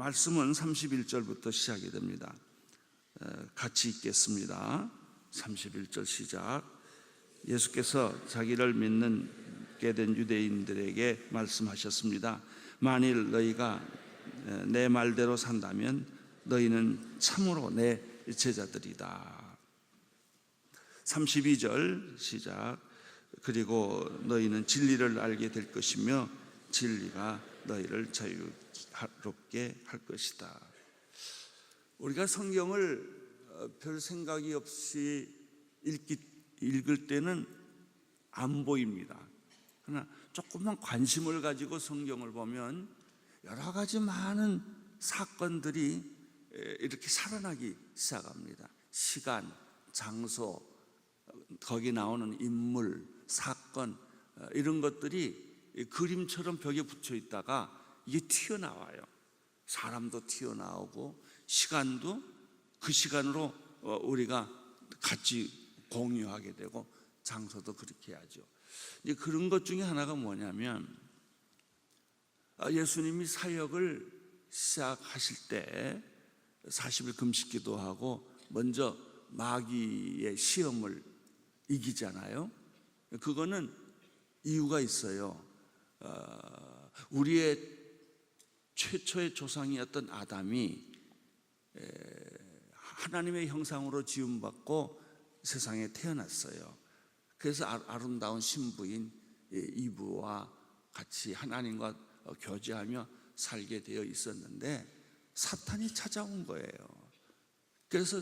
말씀은 31절부터 시작이 됩니다. 같이 읽겠습니다. 31절 시작. 예수께서 자기를 믿게 된 유대인들에게 말씀하셨습니다. 만일 너희가 내 말대로 산다면 너희는 참으로 내 제자들이다. 32절 시작. 그리고 너희는 진리를 알게 될 것이며 진리가 너희를 자유롭게 할 것이다. 우리가 성경을 별 생각이 없이 읽을 때는 안 보입니다. 그러나 조금만 관심을 가지고 성경을 보면 여러 가지 많은 사건들이 이렇게 살아나기 시작합니다. 시간, 장소, 거기 나오는 인물, 사건, 이런 것들이 그림처럼 벽에 붙여 있다가 이게 튀어나와요. 사람도 튀어나오고 시간도 그 시간으로 우리가 같이 공유하게 되고 장소도 그렇게 하죠. 이제 그런 것 중에 하나가 뭐냐면 예수님이 사역을 시작하실 때 40일 금식 기도하고 먼저 마귀의 시험을 이기잖아요. 그거는 이유가 있어요. 우리의 최초의 조상이었던 아담이 하나님의 형상으로 지음받고 세상에 태어났어요. 그래서 아름다운 신부인 이브와 같이 하나님과 교제하며 살게 되어 있었는데 사탄이 찾아온 거예요. 그래서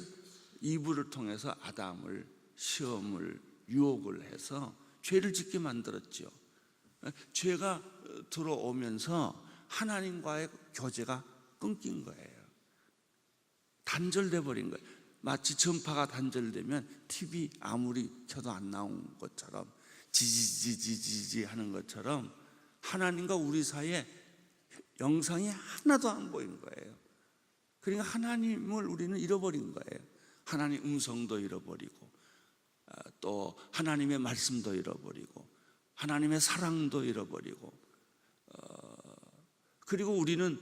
이브를 통해서 아담을 시험을 유혹을 해서 죄를 짓게 만들었죠. 죄가 들어오면서 하나님과의 교제가 끊긴 거예요. 단절돼 버린 거예요. 마치 전파가 단절되면 TV 아무리 켜도 안 나온 것처럼 지지지지지 하는 것처럼 하나님과 우리 사이에 영상이 하나도 안 보인 거예요. 그러니까 하나님을 우리는 잃어버린 거예요. 하나님 음성도 잃어버리고 또 하나님의 말씀도 잃어버리고 하나님의 사랑도 잃어버리고 그리고 우리는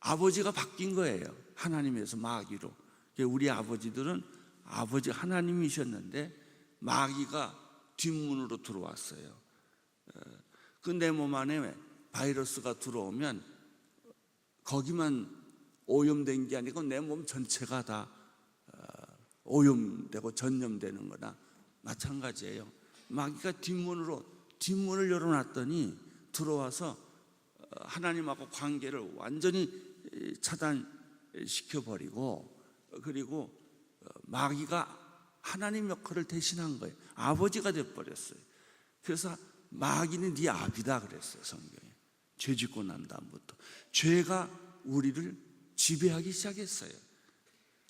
아버지가 바뀐 거예요. 하나님에서 마귀로. 우리 아버지들은 아버지 하나님이셨는데 마귀가 뒷문으로 들어왔어요. 그 내 몸 안에 바이러스가 들어오면 거기만 오염된 게 아니고 내 몸 전체가 다 오염되고 전염되는 거나 마찬가지예요. 마귀가 뒷문을 열어놨더니 들어와서 하나님하고 관계를 완전히 차단시켜버리고 그리고 마귀가 하나님 역할을 대신한 거예요. 아버지가 돼버렸어요. 그래서 마귀는 네 아비다 그랬어요. 성경에. 죄 짓고 난 다음부터 죄가 우리를 지배하기 시작했어요.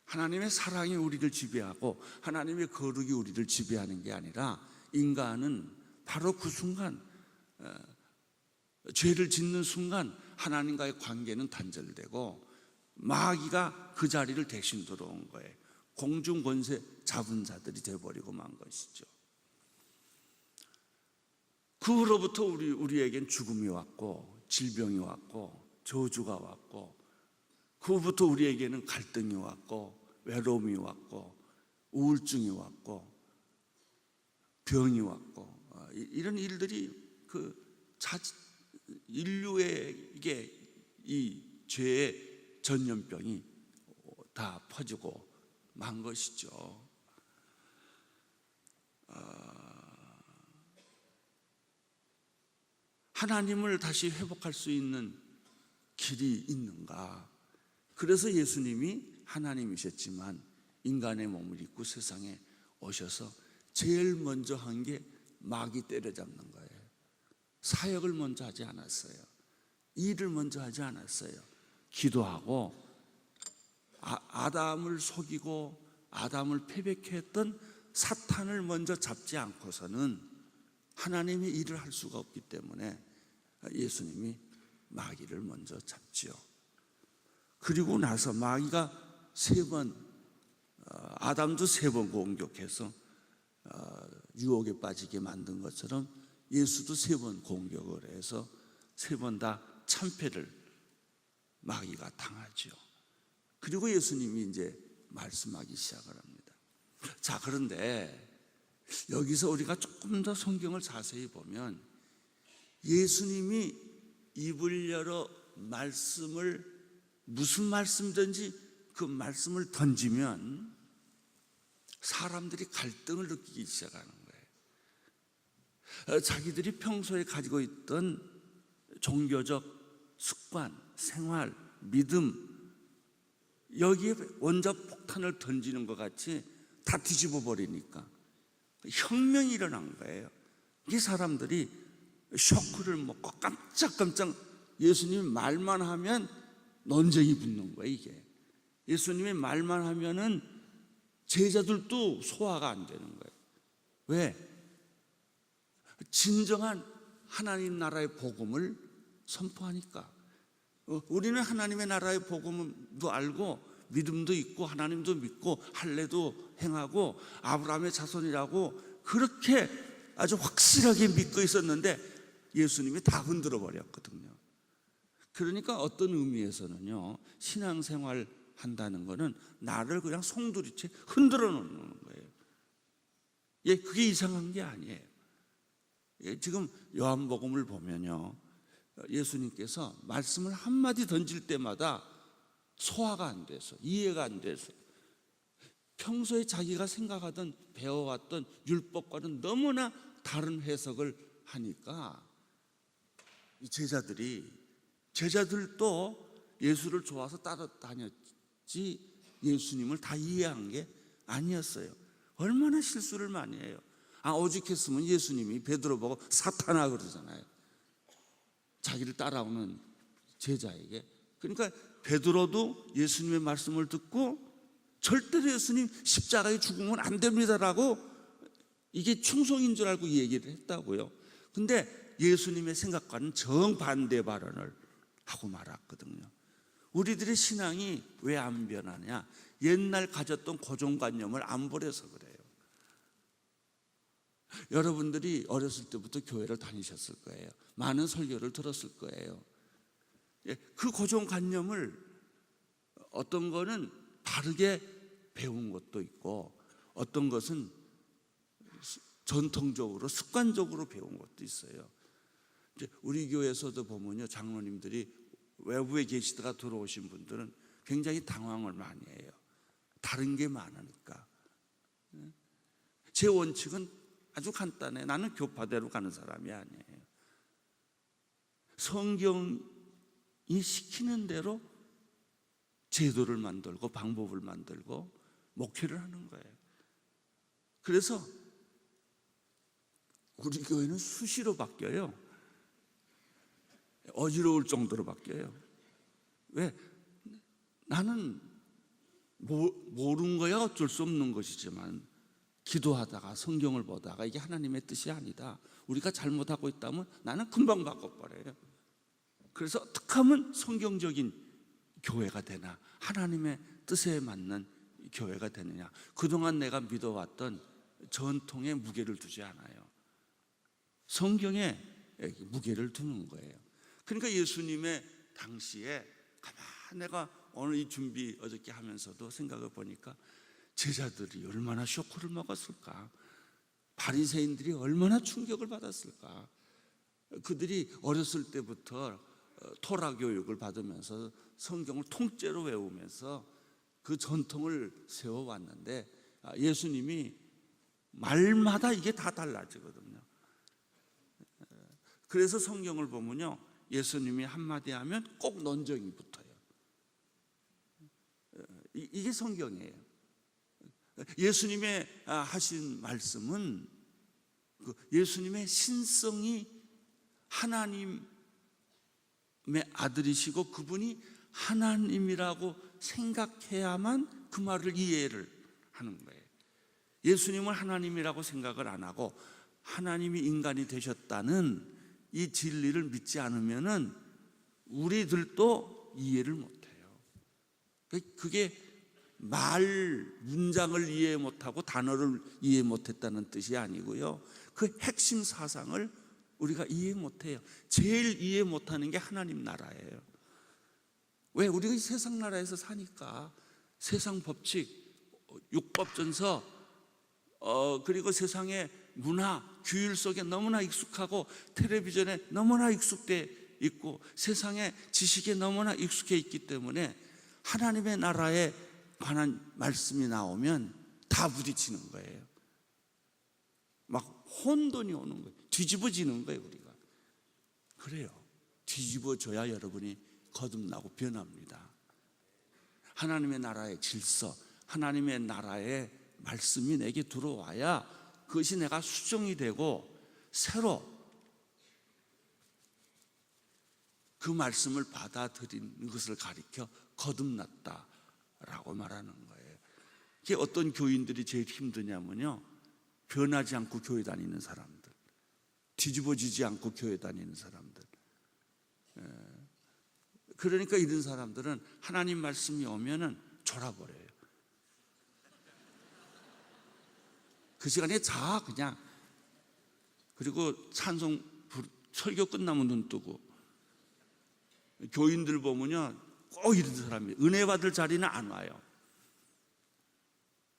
하나님의 사랑이 우리를 지배하고 하나님의 거룩이 우리를 지배하는 게 아니라 인간은 바로 그 순간 죄를 짓는 순간 하나님과의 관계는 단절되고 마귀가 그 자리를 대신 들어온 거예요. 공중 권세 잡은 자들이 되어버리고 만 것이죠. 그 후로부터 우리에겐 죽음이 왔고 질병이 왔고 저주가 왔고 그 후부터 우리에게는 갈등이 왔고 외로움이 왔고 우울증이 왔고 병이 왔고 이런 일들이 인류에게 이 죄의 전염병이 다 퍼지고 만 것이죠. 하나님을 다시 회복할 수 있는 길이 있는가? 그래서 예수님이 하나님이셨지만 인간의 몸을 입고 세상에 오셔서 제일 먼저 한 게 마귀 때려잡는 거예요. 사역을 먼저 하지 않았어요. 일을 먼저 하지 않았어요. 기도하고 아담을 속이고 아담을 패배케 했던 사탄을 먼저 잡지 않고서는 하나님의 일을 할 수가 없기 때문에 예수님이 마귀를 먼저 잡지요. 그리고 나서 마귀가 아담도 3번 공격해서 유혹에 빠지게 만든 것처럼 예수도 3번 공격을 해서 3번 다 참패를 마귀가 당하죠. 그리고 예수님이 이제 말씀하기 시작을 합니다. 자, 그런데 여기서 우리가 조금 더 성경을 자세히 보면 예수님이 입을 열어 말씀을, 무슨 말씀든지 그 말씀을 던지면 사람들이 갈등을 느끼기 시작하는 거예요. 자기들이 평소에 가지고 있던 종교적 습관, 생활, 믿음, 여기에 원자폭탄을 던지는 것 같이 다 뒤집어 버리니까 혁명이 일어난 거예요. 이 사람들이 쇼크를 먹고 깜짝깜짝 예수님이 말만 하면 논쟁이 붙는 거예요. 이게 예수님이 말만 하면은 제자들도 소화가 안 되는 거예요. 왜? 진정한 하나님 나라의 복음을 선포하니까. 우리는 하나님의 나라의 복음도 알고 믿음도 있고 하나님도 믿고 할례도 행하고 아브라함의 자손이라고 그렇게 아주 확실하게 믿고 있었는데 예수님이 다 흔들어 버렸거든요. 그러니까 어떤 의미에서는요, 신앙생활 한다는 거는 나를 그냥 송두리째 흔들어 놓는 거예요. 예, 그게 이상한 게 아니에요. 예, 지금 요한복음을 보면요, 예수님께서 말씀을 한마디 던질 때마다 소화가 안 돼서, 이해가 안 돼서, 평소에 자기가 생각하던 배워왔던 율법과는 너무나 다른 해석을 하니까 이 제자들도 예수를 좋아서 따라다녔지 예수님을 다 이해한 게 아니었어요. 얼마나 실수를 많이 해요. 오직했으면 예수님이 베드로 보고 사탄아 그러잖아요, 자기를 따라오는 제자에게. 그러니까 베드로도 예수님의 말씀을 듣고 절대로 예수님 십자가에 죽으면 안 됩니다라고, 이게 충성인 줄 알고 얘기를 했다고요. 근데 예수님의 생각과는 정반대 발언을 하고 말았거든요. 우리들의 신앙이 왜 안 변하냐? 옛날 가졌던 고정관념을 안 버려서 그래요. 여러분들이 어렸을 때부터 교회를 다니셨을 거예요. 많은 설교를 들었을 거예요. 그 고정관념을 어떤 거는 바르게 배운 것도 있고 어떤 것은 전통적으로 습관적으로 배운 것도 있어요. 우리 교회에서도 보면요, 장로님들이 외부에 계시다가 들어오신 분들은 굉장히 당황을 많이 해요. 다른 게 많으니까. 제 원칙은 아주 간단해. 나는 교파대로 가는 사람이 아니에요. 성경이 시키는 대로 제도를 만들고 방법을 만들고 목회를 하는 거예요. 그래서 우리 교회는 수시로 바뀌어요. 어지러울 정도로 바뀌어요. 왜? 나는 모르는 거야 어쩔 수 없는 것이지만 기도하다가 성경을 보다가 이게 하나님의 뜻이 아니다, 우리가 잘못하고 있다면 나는 금방 바꿔버려요. 그래서 어떻게 하면 성경적인 교회가 되나, 하나님의 뜻에 맞는 교회가 되느냐, 그동안 내가 믿어왔던 전통에 무게를 두지 않아요. 성경에 무게를 두는 거예요. 그러니까 예수님의 당시에 가만 내가 오늘 이 준비 어저께 하면서도 생각해 보니까 제자들이 얼마나 쇼크를 먹었을까, 바리새인들이 얼마나 충격을 받았을까. 그들이 어렸을 때부터 토라 교육을 받으면서 성경을 통째로 외우면서 그 전통을 세워왔는데 예수님이 말마다 이게 다 달라지거든요. 그래서 성경을 보면요, 예수님이 한마디 하면 꼭 논쟁이 붙어요. 이게 성경이에요. 예수님의 하신 말씀은 예수님의 신성이 하나님의 아들이시고 그분이 하나님이라고 생각해야만 그 말을 이해를 하는 거예요. 예수님을 하나님이라고 생각을 안 하고 하나님이 인간이 되셨다는 이 진리를 믿지 않으면은 우리들도 이해를 못해요. 그게 문장을 이해 못하고 단어를 이해 못했다는 뜻이 아니고요, 그 핵심 사상을 우리가 이해 못해요. 제일 이해 못하는 게 하나님 나라예요. 왜? 우리가 이 세상 나라에서 사니까 세상 법칙, 율법전서, 그리고 세상의 문화, 규율 속에 너무나 익숙하고 텔레비전에 너무나 익숙돼 있고 세상의 지식에 너무나 익숙해 있기 때문에 하나님의 나라에 관한 말씀이 나오면 다 부딪히는 거예요. 막 혼돈이 오는 거예요. 뒤집어지는 거예요. 우리가 그래요. 뒤집어져야 여러분이 거듭나고 변합니다. 하나님의 나라의 질서, 하나님의 나라의 말씀이 내게 들어와야 그것이 내가 수정이 되고 새로 그 말씀을 받아들인 것을 가리켜 거듭났다라고 말하는 거예요. 이게 어떤 교인들이 제일 힘드냐면요, 변하지 않고 교회 다니는 사람들, 뒤집어지지 않고 교회 다니는 사람들. 그러니까 이런 사람들은 하나님 말씀이 오면은 졸아버려요. 그 시간에 자 그냥. 그리고 찬송 설교 끝나면 눈 뜨고. 교인들 보면요 꼭 이런 사람이 은혜 받을 자리는 안 와요.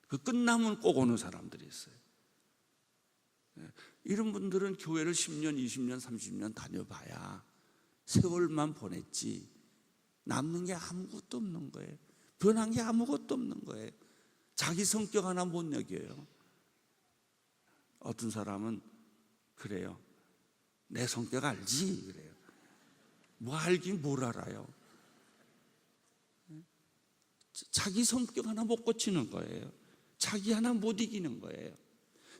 그 끝나면 꼭 오는 사람들이 있어요. 이런 분들은 교회를 10년, 20년, 30년 다녀봐야 세월만 보냈지 남는 게 아무것도 없는 거예요. 변한 게 아무것도 없는 거예요. 자기 성격 하나 못 여겨요. 어떤 사람은 그래요. 내 성격 알지? 그래요. 뭐 알긴 뭘 알아요. 자기 성격 하나 못 고치는 거예요. 자기 하나 못 이기는 거예요.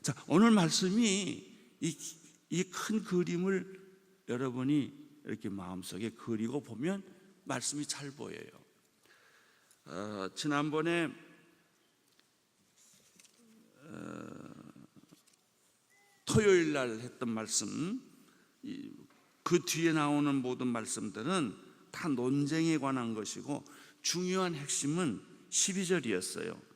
자, 오늘 말씀이 이 큰 그림을 여러분이 이렇게 마음속에 그리고 보면 말씀이 잘 보여요. 지난번에 토요일 날 했던 말씀, 그 뒤에 나오는 모든 말씀들은 다 논쟁에 관한 것이고 중요한 핵심은 12절이었어요.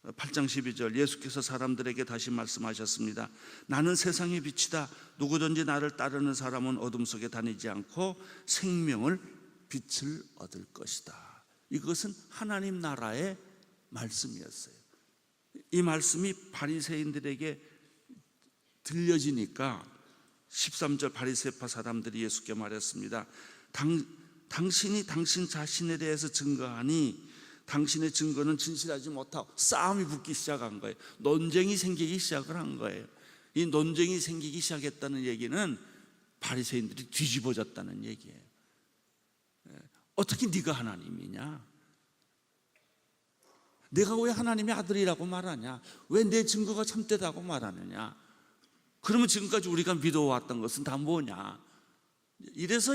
8장 12절, 예수께서 사람들에게 다시 말씀하셨습니다. 나는 세상의 빛이다. 누구든지 나를 따르는 사람은 어둠 속에 다니지 않고 생명을 빛을 얻을 것이다. 이것은 하나님 나라의 말씀이었어요. 이 말씀이 바리새인들에게 들려지니까 13절 바리새파 사람들이 예수께 말했습니다. 당신이 당신 자신에 대해서 증거하니 당신의 증거는 진실하지 못하고 싸움이 붙기 시작한 거예요. 논쟁이 생기기 시작을 한 거예요. 이 논쟁이 생기기 시작했다는 얘기는 바리새인들이 뒤집어졌다는 얘기예요. 어떻게 네가 하나님이냐? 내가 왜 하나님의 아들이라고 말하냐? 왜 내 증거가 참되다고 말하느냐? 그러면 지금까지 우리가 믿어왔던 것은 다 뭐냐? 이래서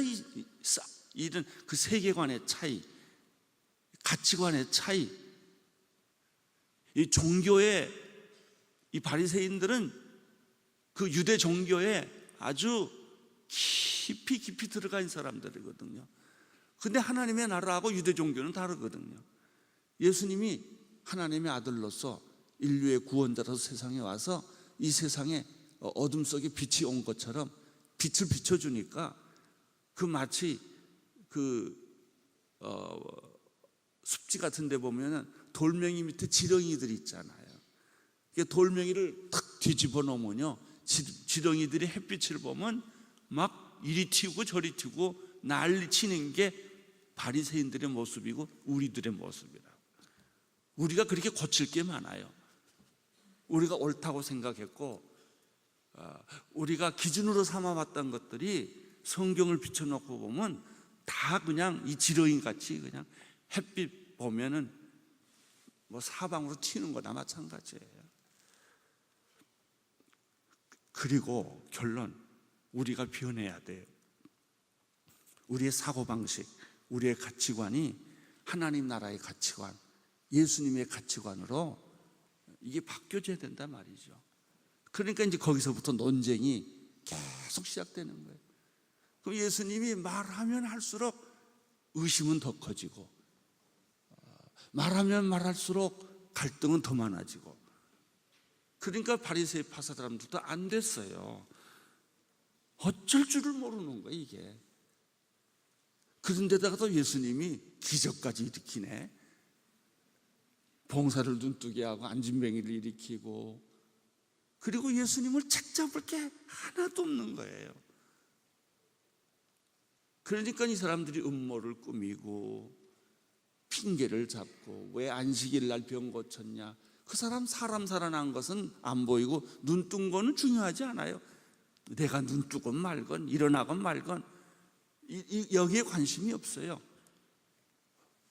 이런 그 세계관의 차이, 가치관의 차이, 이 종교의 이 바리새인들은 그 유대 종교에 아주 깊이 들어가 있는 사람들이거든요. 근데 하나님의 나라하고 유대 종교는 다르거든요. 예수님이 하나님의 아들로서 인류의 구원자로서 세상에 와서 이 세상에 어둠 속에 빛이 온 것처럼 빛을 비춰주니까 그 마치 습지 같은 데 보면은 돌멩이 밑에 지렁이들이 있잖아요. 돌멩이를 탁 뒤집어 놓으면요, 지렁이들이 햇빛을 보면 막 이리 튀고 저리 튀고 난리 치는 게 바리새인들의 모습이고 우리들의 모습이라고. 우리가 그렇게 고칠 게 많아요. 우리가 옳다고 생각했고 우리가 기준으로 삼아왔던 것들이 성경을 비춰놓고 보면 다 그냥 이 지렁이 같이 그냥 햇빛 보면은 뭐 사방으로 튀는 거나 마찬가지예요. 그리고 결론, 우리가 변해야 돼요. 우리의 사고방식, 우리의 가치관이 하나님 나라의 가치관, 예수님의 가치관으로 이게 바뀌어져야 된단 말이죠. 그러니까 이제 거기서부터 논쟁이 계속 시작되는 거예요. 그럼 예수님이 말하면 할수록 의심은 더 커지고 말하면 말할수록 갈등은 더 많아지고, 그러니까 바리새파 사람들도 안 됐어요. 어쩔 줄을 모르는 거예요. 이게 그런데다가 또 예수님이 기적까지 일으키네. 봉사를 눈뜨게 하고 안진뱅이를 일으키고, 그리고 예수님을 책잡을 게 하나도 없는 거예요. 그러니까 이 사람들이 음모를 꾸미고 핑계를 잡고, 왜 안식일 날 병 고쳤냐, 그 사람 살아난 것은 안 보이고 눈 뜬 거는 중요하지 않아요. 내가 눈 뜨건 말건 일어나건 말건 여기에 관심이 없어요.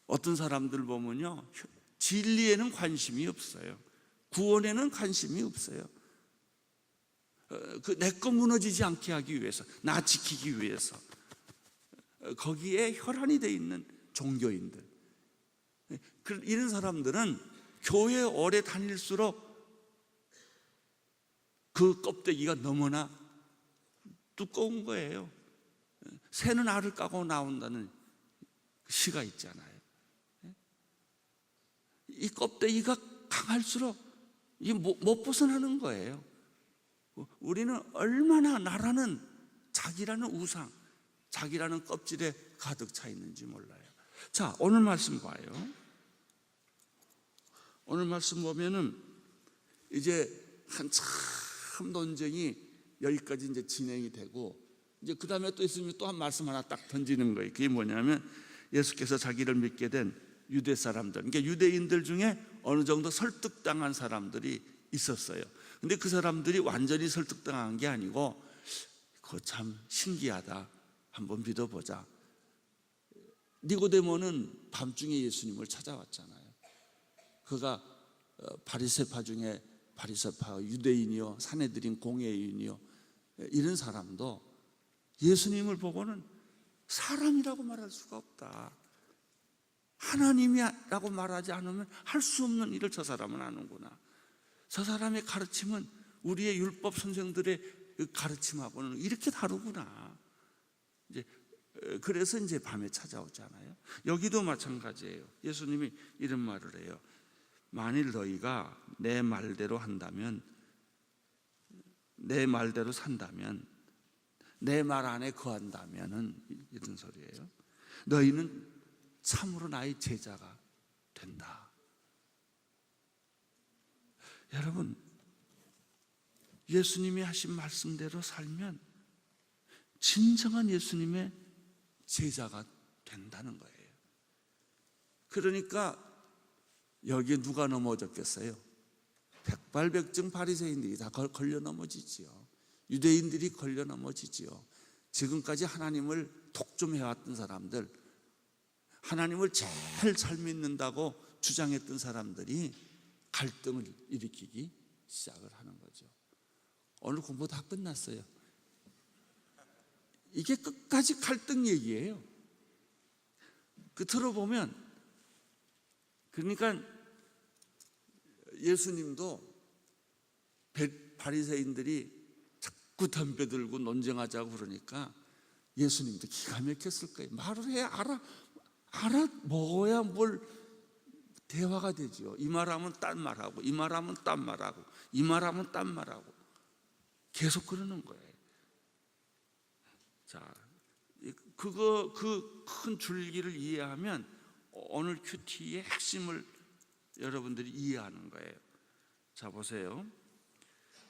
어떤 사람들 보면요, 진리에는 관심이 없어요. 구원에는 관심이 없어요. 내 거 무너지지 않게 하기 위해서, 나 지키기 위해서 거기에 혈안이 돼 있는 종교인들, 이런 사람들은 교회 오래 다닐수록 그 껍데기가 너무나 두꺼운 거예요. 새는 알을 까고 나온다는 시가 있잖아요. 이 껍데기가 강할수록 이게 못 벗어나는 거예요. 우리는 얼마나 나라는, 자기라는 우상, 자기라는 껍질에 가득 차 있는지 몰라요. 자, 오늘 말씀 봐요. 오늘 말씀 보면은 이제 한참 논쟁이 여기까지 이제 진행이 되고, 이제 그 다음에 또 예수님이 또 한 말씀 하나 딱 던지는 거예요. 그게 뭐냐면, 예수께서 자기를 믿게 된 유대 사람들, 그러니까 유대인들 중에 어느 정도 설득당한 사람들이 있었어요. 근데 그 사람들이 완전히 설득당한 게 아니고, 그거 참 신기하다, 한번 믿어보자. 니고데모는 밤중에 예수님을 찾아왔잖아요. 그가 바리새파 중에 바리새파, 유대인이요, 산헤드린 공회인이요, 이런 사람도 예수님을 보고는 사람이라고 말할 수가 없다, 하나님이라고 말하지 않으면 할 수 없는 일을 저 사람은 하는구나, 저 사람의 가르침은 우리의 율법 선생들의 가르침하고는 이렇게 다르구나. 이제 그래서 이제 밤에 찾아오잖아요. 여기도 마찬가지예요. 예수님이 이런 말을 해요. 만일 너희가 내 말대로 한다면, 내 말대로 산다면, 내 말 안에 거한다면은, 이런 소리예요. 너희는 참으로 나의 제자가 된다. 여러분, 예수님이 하신 말씀대로 살면 진정한 예수님의 제자가 된다는 거예요. 그러니까 여기에 누가 넘어졌겠어요? 백발백중 바리새인들이 다 걸려 넘어지지요. 유대인들이 걸려 넘어지지요. 지금까지 하나님을 독점해왔던 사람들, 하나님을 제일 잘 믿는다고 주장했던 사람들이 갈등을 일으키기 시작을 하는 거죠. 오늘 공부 다 끝났어요. 이게 끝까지 갈등 얘기예요. 들어보면, 그러니까 예수님도 바리새인들이 자꾸 덤벼들고 논쟁하자고 그러니까 예수님도 기가 막혔을 거예요. 말을 해, 알아 먹어야 뭘 대화가 되죠. 이 말하면 딴 말하고, 이 말하면 딴 말하고, 이 말하면 딴 말하고, 계속 그러는 거예요. 자, 그 큰 줄기를 이해하면 오늘 큐티의 핵심을 여러분들이 이해하는 거예요. 자, 보세요.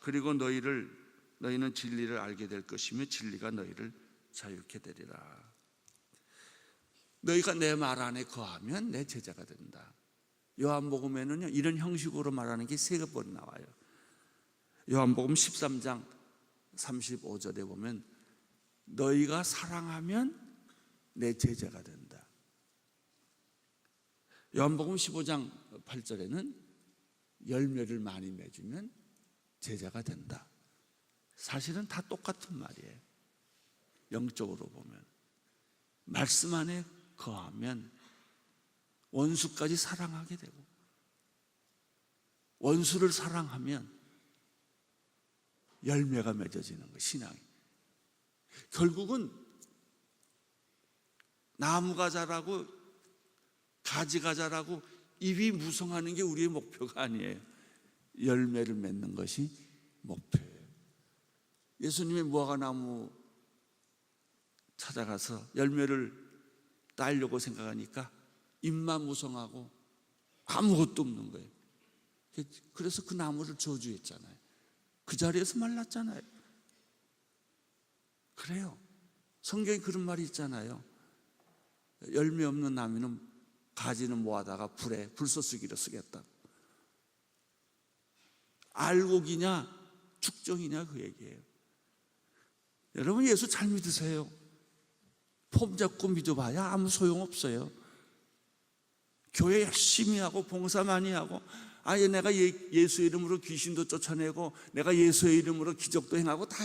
그리고 너희는 진리를 알게 될 것이며 진리가 너희를 자유케 되리라. 너희가 내 말 안에 거하면 내 제자가 된다. 요한복음에는요, 이런 형식으로 말하는 게 3번 나와요. 요한복음 13장 35절에 보면 너희가 사랑하면 내 제자가 된다. 요한복음 15장 8절에는 열매를 많이 맺으면 제자가 된다. 사실은 다 똑같은 말이에요. 영적으로 보면 말씀 안에 거하면 원수까지 사랑하게 되고, 원수를 사랑하면 열매가 맺어지는 거, 신앙이. 결국은 나무가 자라고 가지가 자라고 잎이 무성하는 게 우리의 목표가 아니에요. 열매를 맺는 것이 목표예요. 예수님의 무화과나무 찾아가서 열매를 따려고 생각하니까 입만 무성하고 아무것도 없는 거예요. 그래서 그 나무를 저주했잖아요. 그 자리에서 말랐잖아요. 그래요. 성경에 그런 말이 있잖아요. 열매 없는 나무는 가지는 모아다가 불에 불쏘쓰기로 쓰겠다. 알곡이냐 축정이냐 그 얘기예요. 여러분 예수 잘 믿으세요. 폼 잡고 믿어봐야 아무 소용없어요. 교회 열심히 하고 봉사 많이 하고 아예 내가 예수의 이름으로 귀신도 쫓아내고 내가 예수의 이름으로 기적도 행하고 다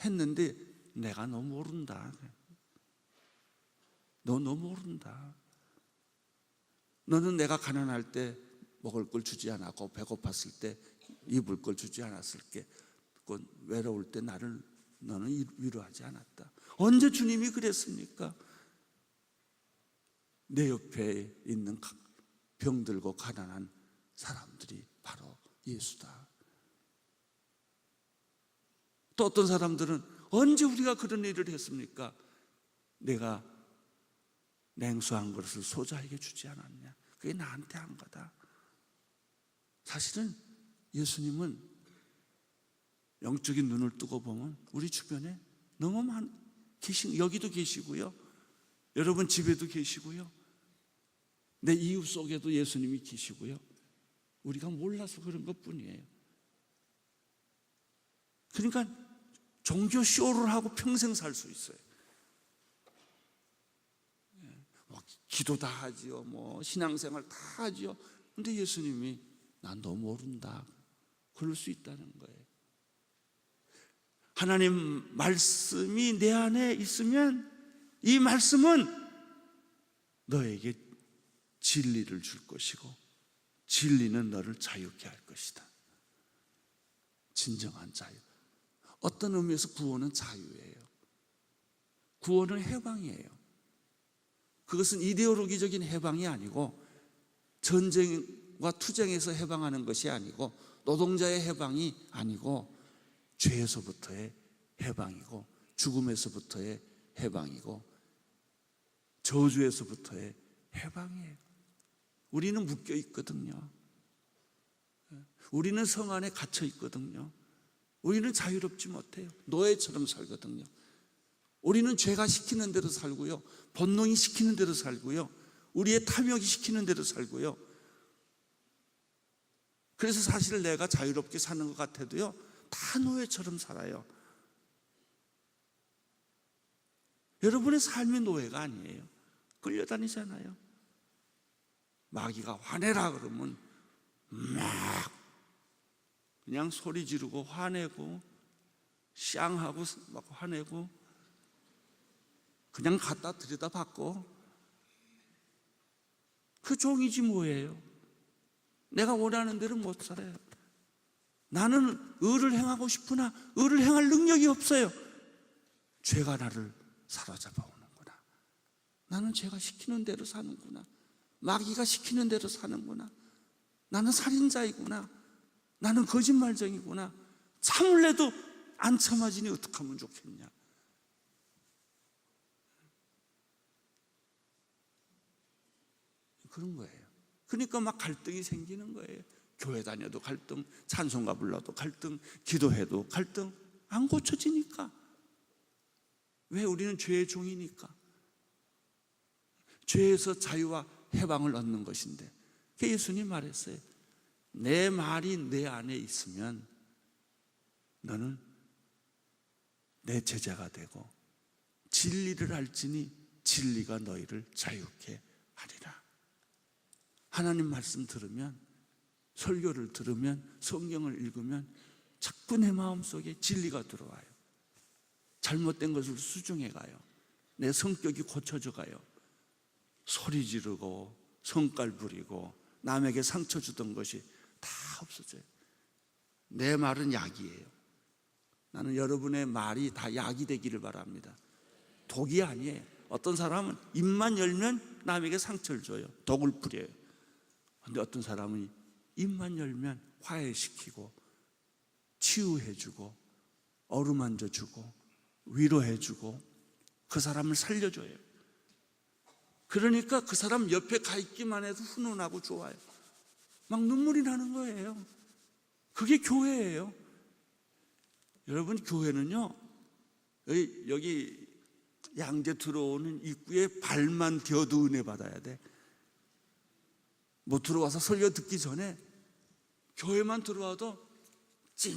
했는데 내가 너 모른다. 너 모른다. 너는 내가 가난할 때 먹을 걸 주지 않았고 배고팠을 때 입을 걸 주지 않았을게. 외로울 때 너는 위로하지 않았다. 언제 주님이 그랬습니까? 내 옆에 있는 병들고 가난한 사람들이 바로 예수다. 또 어떤 사람들은 언제 우리가 그런 일을 했습니까? 내가 냉수한 그릇을 소자에게 주지 않았냐? 그게 나한테 한 거다. 사실은 예수님은 영적인 눈을 뜨고 보면 우리 주변에 너무 여기도 계시고요. 여러분 집에도 계시고요. 내 이웃 속에도 예수님이 계시고요. 우리가 몰라서 그런 것뿐이에요. 그러니까 종교 쇼를 하고 평생 살 수 있어요. 기도 다 하지요. 신앙생활 다 하지요. 근데 예수님이 난 너 모른다. 그럴 수 있다는 거예요. 하나님 말씀이 내 안에 있으면 이 말씀은 너에게 진리를 줄 것이고 진리는 너를 자유케 할 것이다. 진정한 자유. 어떤 의미에서 구원은 자유예요. 구원은 해방이에요. 그것은 이데올로기적인 해방이 아니고 전쟁과 투쟁에서 해방하는 것이 아니고 노동자의 해방이 아니고 죄에서부터의 해방이고 죽음에서부터의 해방이고 저주에서부터의 해방이에요. 우리는 묶여 있거든요. 우리는 성 안에 갇혀 있거든요. 우리는 자유롭지 못해요. 노예처럼 살거든요. 우리는 죄가 시키는 대로 살고요. 본능이 시키는 대로 살고요. 우리의 탐욕이 시키는 대로 살고요. 그래서 사실 내가 자유롭게 사는 것 같아도요, 다 노예처럼 살아요. 여러분의 삶이 노예가 아니에요. 끌려다니잖아요. 마귀가 화내라 그러면 막 그냥 소리 지르고 화내고 쌍하고 막 화내고 그냥 갖다 들여다받고 그 종이지 뭐예요. 내가 원하는 대로 못 살아요. 나는 의를 행하고 싶으나 의를 행할 능력이 없어요. 죄가 나를 사로잡아 오는구나. 나는 죄가 시키는 대로 사는구나. 마귀가 시키는 대로 사는구나. 나는 살인자이구나. 나는 거짓말쟁이구나. 참을래도 안 참아지니 어떡하면 좋겠냐. 그런 거예요. 그러니까 막 갈등이 생기는 거예요. 교회 다녀도 갈등, 찬송가 불러도 갈등, 기도해도 갈등. 안 고쳐지니까. 왜? 우리는 죄의 종이니까. 죄에서 자유와 해방을 얻는 것인데, 예수님 말했어요. 내 말이 내 안에 있으면 너는 내 제자가 되고 진리를 알지니 진리가 너희를 자유케 하리라. 하나님 말씀 들으면, 설교를 들으면, 성경을 읽으면 자꾸 내 마음속에 진리가 들어와요. 잘못된 것을 수정해 가요. 내 성격이 고쳐져 가요. 소리 지르고 성깔 부리고 남에게 상처 주던 것이 다 없어져요. 내 말은 약이에요. 나는 여러분의 말이 다 약이 되기를 바랍니다. 독이 아니에요. 어떤 사람은 입만 열면 남에게 상처를 줘요. 독을 뿌려요. 그런데 어떤 사람은 입만 열면 화해시키고 치유해주고 어루만져주고 위로해주고 그 사람을 살려줘요. 그러니까 그 사람 옆에 가 있기만 해도 훈훈하고 좋아요. 막 눈물이 나는 거예요. 그게 교회예요. 여러분, 교회는요, 여기 양재 들어오는 입구에 발만 디어도 은혜 받아야 돼. 뭐 들어와서 설교 듣기 전에 교회만 들어와도 찡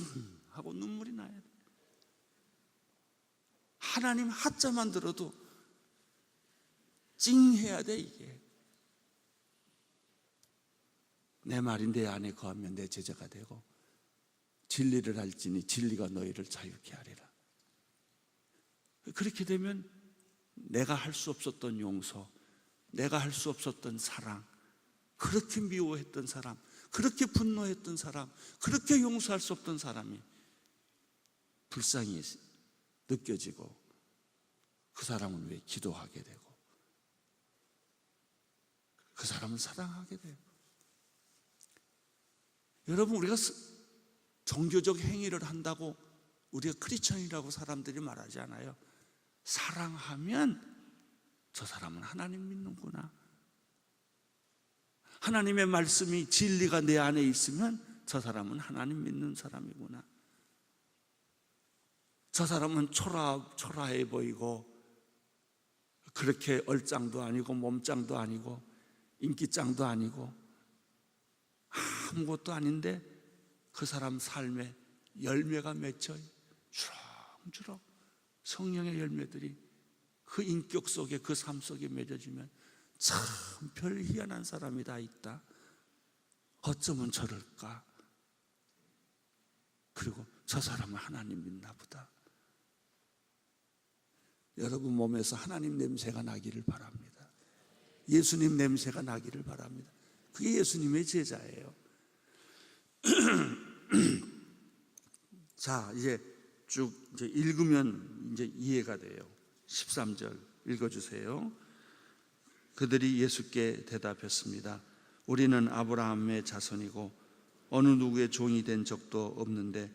하고 눈물이 나야 돼. 하나님 하자만 들어도 찡 해야 돼. 이게 내 말이 내 안에 거하면 내 제자가 되고 진리를 알지니 진리가 너희를 자유케 하리라. 그렇게 되면 내가 할 수 없었던 용서, 내가 할 수 없었던 사랑, 그렇게 미워했던 사람, 그렇게 분노했던 사람, 그렇게 용서할 수 없던 사람이 불쌍히 느껴지고 그 사람을 위해 기도하게 되고 그 사람을 사랑하게 돼요. 여러분, 우리가 종교적 행위를 한다고 우리가 크리스천이라고 사람들이 말하지 않아요. 사랑하면 저 사람은 하나님 믿는구나. 하나님의 말씀이 진리가 내 안에 있으면 저 사람은 하나님 믿는 사람이구나. 저 사람은 초라해 보이고 그렇게 얼짱도 아니고 몸짱도 아니고 인기짱도 아니고 아무것도 아닌데 그 사람 삶에 열매가 맺혀요. 주렁주렁 성령의 열매들이 그 인격 속에, 그 삶 속에 맺어지면 참 별 희한한 사람이 다 있다. 어쩌면 저럴까? 그리고 저 사람은 하나님 믿나 보다. 여러분 몸에서 하나님 냄새가 나기를 바랍니다. 예수님 냄새가 나기를 바랍니다. 그게 예수님의 제자예요. 자, 이제 쭉 읽으면 이제 이해가 돼요. 13절 읽어주세요. 그들이 예수께 대답했습니다. 우리는 아브라함의 자손이고 어느 누구의 종이 된 적도 없는데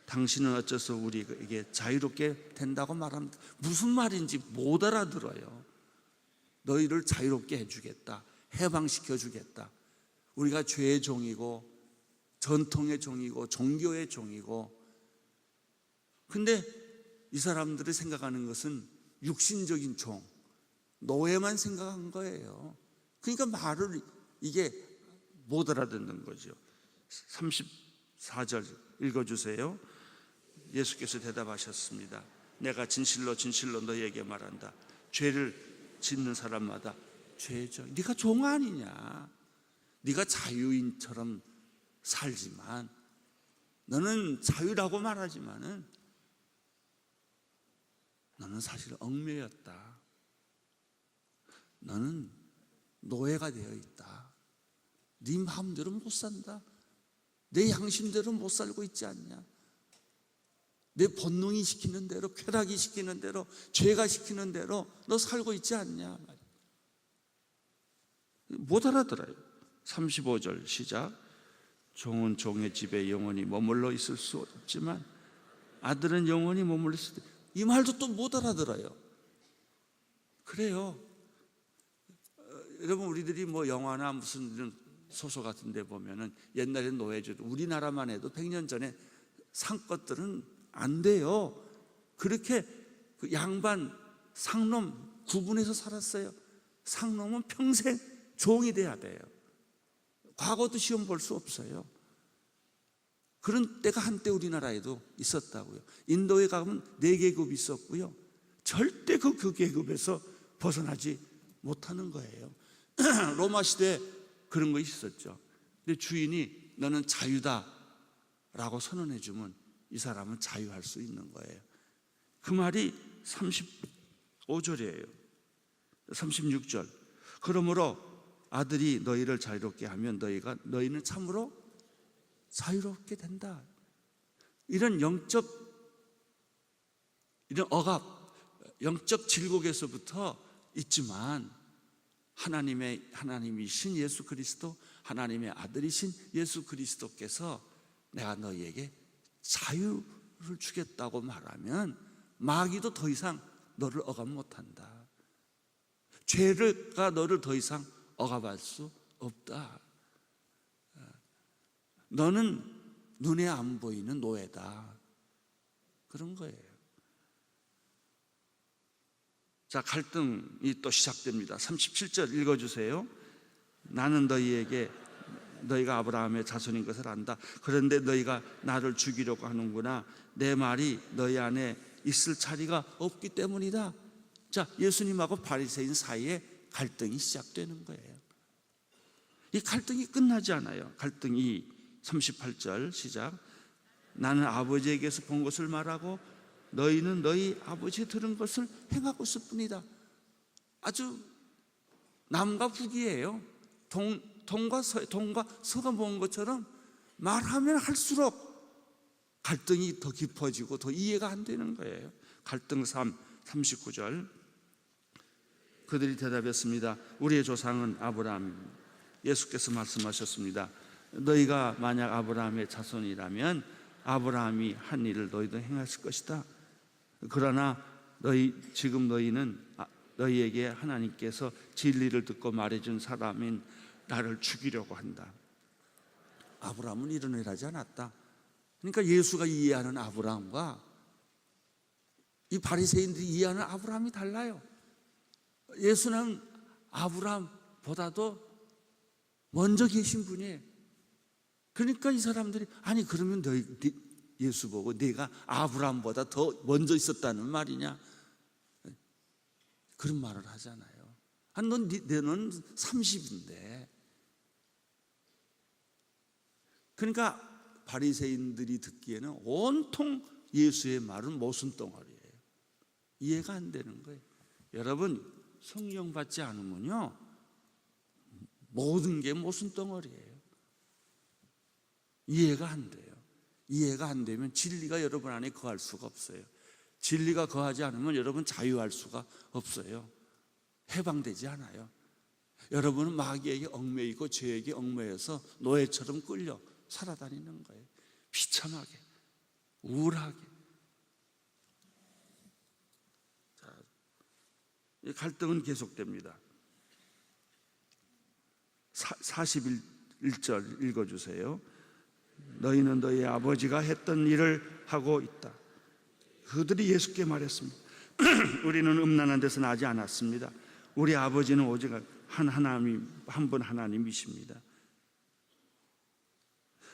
당신은 어째서 우리에게 자유롭게 된다고 말합니다. 무슨 말인지 못 알아들어요. 너희를 자유롭게 해주겠다, 해방시켜 주겠다. 우리가 죄의 종이고 전통의 종이고 종교의 종이고. 근데 이 사람들이 생각하는 것은 육신적인 종, 노예만 생각한 거예요. 그러니까 말을 이게 못 알아듣는 거죠. 34절 읽어주세요. 예수께서 대답하셨습니다. 내가 진실로 진실로 너희에게 말한다. 죄를 짓는 사람마다 죄죠. 네가 종 아니냐. 네가 자유인처럼 살지만, 너는 자유라고 말하지만은 너는 사실 얽매였다. 너는 노예가 되어 있다. 네 마음대로 못 산다. 내 양심대로 못 살고 있지 않냐. 내 본능이 시키는 대로, 쾌락이 시키는 대로, 죄가 시키는 대로 너 살고 있지 않냐. 못 알아들어요. 35절 시작. 종은 종의 집에 영원히 머물러 있을 수 없지만 아들은 영원히 머물러 있을 때, 이 말도 또 못 알아들어요. 그래요. 여러분, 우리들이 뭐 영화나 무슨 이런 소설 같은 데 보면은 옛날에 노예제도, 우리나라만 해도 100년 전에 산 것들은 안 돼요. 그렇게 그 양반, 상놈 구분해서 살았어요. 상놈은 평생 종이 돼야 돼요. 과거도 시험 볼 수 없어요. 그런 때가 한때 우리나라에도 있었다고요. 인도에 가면 4계급이 있었고요. 절대 그 계급에서 벗어나지 못하는 거예요. 로마 시대에 그런 거 있었죠. 근데 주인이 너는 자유다 라고 선언해 주면 이 사람은 자유할 수 있는 거예요. 그 말이 35절이에요. 36절. 그러므로 아들이 너희를 자유롭게 하면 너희는 참으로 자유롭게 된다. 이런 이런 억압, 영적 질곡에서부터 있지만 하나님이신 예수 그리스도, 하나님의 아들이신 예수 그리스도께서 내가 너희에게 자유를 주겠다고 말하면 마귀도 더 이상 너를 억압 못한다. 죄가 너를 더 이상 억압할 수 없다. 너는 눈에 안 보이는 노예다. 그런 거예요. 자, 갈등이 또 시작됩니다. 37절 읽어주세요. 나는 너희가 아브라함의 자손인 것을 안다. 그런데 너희가 나를 죽이려고 하는구나. 내 말이 너희 안에 있을 자리가 없기 때문이다. 자, 예수님하고 바리새인 사이에 갈등이 시작되는 거예요. 이 갈등이 끝나지 않아요. 갈등이 38절 시작. 나는 아버지에게서 본 것을 말하고 너희는 너희 아버지 들은 것을 행하고 있을 뿐이다. 아주 남과 북이에요. 동과 서가 모은 것처럼 말하면 할수록 갈등이 더 깊어지고 더 이해가 안 되는 거예요. 갈등 39절. 그들이 대답했습니다. 우리의 조상은 아브라함입니다. 예수께서 말씀하셨습니다. 너희가 만약 아브라함의 자손이라면 아브라함이 한 일을 너희도 행했을 것이다. 그러나 지금 너희는 너희에게 하나님께서 진리를 듣고 말해준 사람인 나를 죽이려고 한다. 아브라함은 이런 일을 하지 않았다. 그러니까 예수가 이해하는 아브라함과 이 바리새인들이 이해하는 아브라함이 달라요. 예수는 아브라함보다도 먼저 계신 분이에요. 그러니까 이 사람들이 아니 그러면 예수 보고 네가 아브라함보다 더 먼저 있었다는 말이냐, 그런 말을 하잖아요. 너는 30인데. 그러니까 바리새인들이 듣기에는 온통 예수의 말은 모순덩어리예요. 이해가 안 되는 거예요. 여러분, 성령 받지 않으면요 모든 게 모순덩어리예요. 이해가 안 돼요. 이해가 안 되면 진리가 여러분 안에 거할 수가 없어요. 진리가 거하지 않으면 여러분 자유할 수가 없어요. 해방되지 않아요. 여러분은 마귀에게 얽매이고 죄에게 얽매여서 노예처럼 끌려 살아다니는 거예요. 비참하게, 우울하게. 자, 이 갈등은 계속됩니다. 41절 읽어주세요. 너희는 너희 아버지가 했던 일을 하고 있다. 그들이 예수께 말했습니다. 우리는 음란한 데서 나지 않았습니다. 우리 아버지는 오직 한 분 하나님이십니다.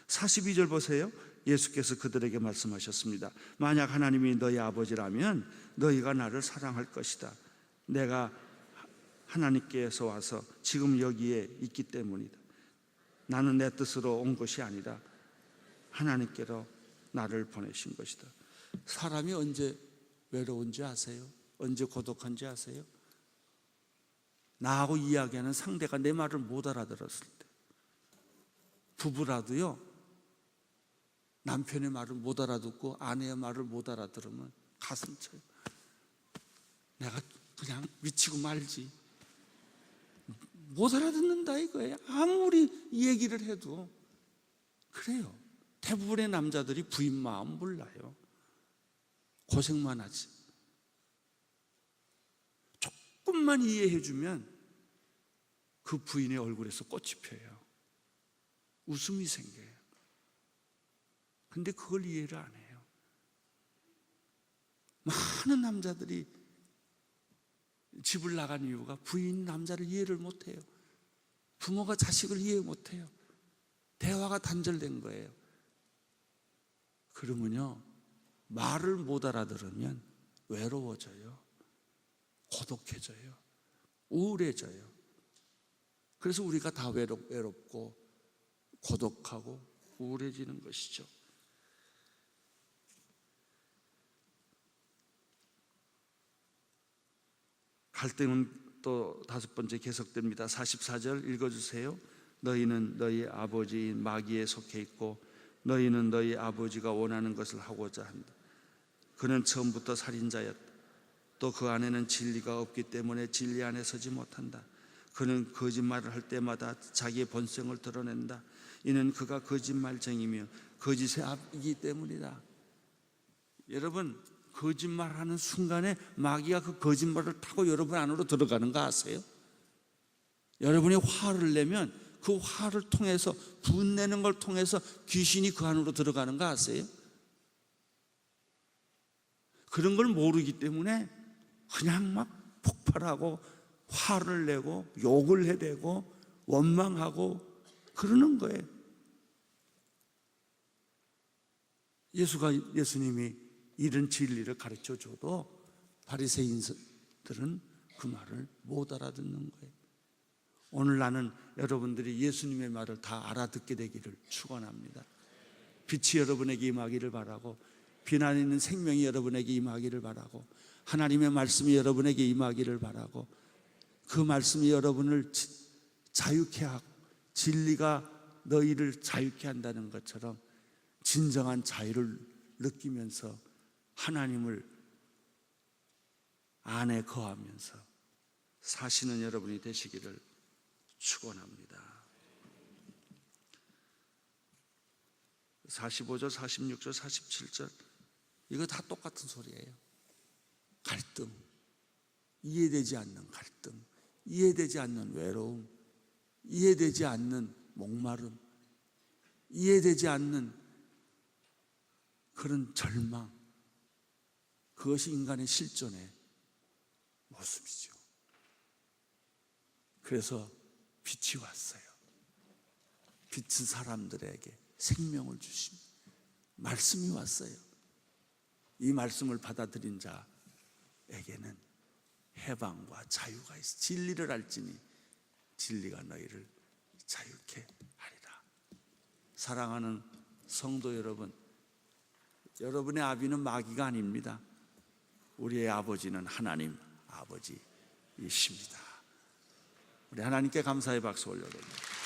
42절 보세요. 예수께서 그들에게 말씀하셨습니다. 만약 하나님이 너희 아버지라면 너희가 나를 사랑할 것이다. 내가 하나님께서 와서 지금 여기에 있기 때문이다. 나는 내 뜻으로 온 것이 아니라 하나님께로 나를 보내신 것이다. 사람이 언제 외로운지 아세요? 언제 고독한지 아세요? 나하고 이야기하는 상대가 내 말을 못 알아들었을 때. 부부라도요, 남편의 말을 못 알아듣고 아내의 말을 못 알아들으면 가슴 쳐요. 내가 그냥 미치고 말지. 못 알아듣는다 이거예요. 아무리 얘기를 해도. 그래요. 대부분의 남자들이 부인 마음 몰라요. 고생만 하지. 조금만 이해해주면 그 부인의 얼굴에서 꽃이 펴요. 웃음이 생겨요. 근데 그걸 이해를 안 해요. 많은 남자들이 집을 나간 이유가 부인 남자를 이해를 못해요. 부모가 자식을 이해 못해요. 대화가 단절된 거예요. 그러면요, 말을 못 알아들으면 외로워져요. 고독해져요. 우울해져요. 그래서 우리가 다 외롭고 고독하고 우울해지는 것이죠. 갈등은 또 다섯 번째 계속됩니다. 44절 읽어주세요. 너희는 너희 아버지인 마귀에 속해 있고 너희는 너희 아버지가 원하는 것을 하고자 한다. 그는 처음부터 살인자였다. 또 그 안에는 진리가 없기 때문에 진리 안에 서지 못한다. 그는 거짓말을 할 때마다 자기의 본성을 드러낸다. 이는 그가 거짓말쟁이며 거짓의 아비이기 때문이다. 여러분, 거짓말하는 순간에 마귀가 그 거짓말을 타고 여러분 안으로 들어가는 거 아세요? 여러분이 화를 내면 그 화를 통해서, 분내는 걸 통해서 귀신이 그 안으로 들어가는 거 아세요? 그런 걸 모르기 때문에 그냥 막 폭발하고 화를 내고 욕을 해대고 원망하고 그러는 거예요. 예수님이 이런 진리를 가르쳐 줘도 바리새인들은 그 말을 못 알아듣는 거예요. 오늘 나는 여러분들이 예수님의 말을 다 알아듣게 되기를 축원합니다. 빛이 여러분에게 임하기를 바라고, 비난 있는 생명이 여러분에게 임하기를 바라고, 하나님의 말씀이 여러분에게 임하기를 바라고, 그 말씀이 여러분을 자유케 하고 진리가 너희를 자유케 한다는 것처럼 진정한 자유를 느끼면서 하나님을 안에 거하면서 사시는 여러분이 되시기를 축원합니다. 45절, 46절, 47절 이거 다 똑같은 소리예요. 갈등, 이해되지 않는 갈등, 이해되지 않는 외로움, 이해되지 않는 목마름, 이해되지 않는 그런 절망, 그것이 인간의 실존의 모습이죠. 그래서 빛이 왔어요. 빛은 사람들에게 생명을 주십니다. 말씀이 왔어요. 이 말씀을 받아들인 자에게는 해방과 자유가 있어. 진리를 알지니 진리가 너희를 자유케 하리라. 사랑하는 성도 여러분, 여러분의 아비는 마귀가 아닙니다. 우리의 아버지는 하나님 아버지이십니다. 우리 하나님께 감사의 박수 올려드립니다.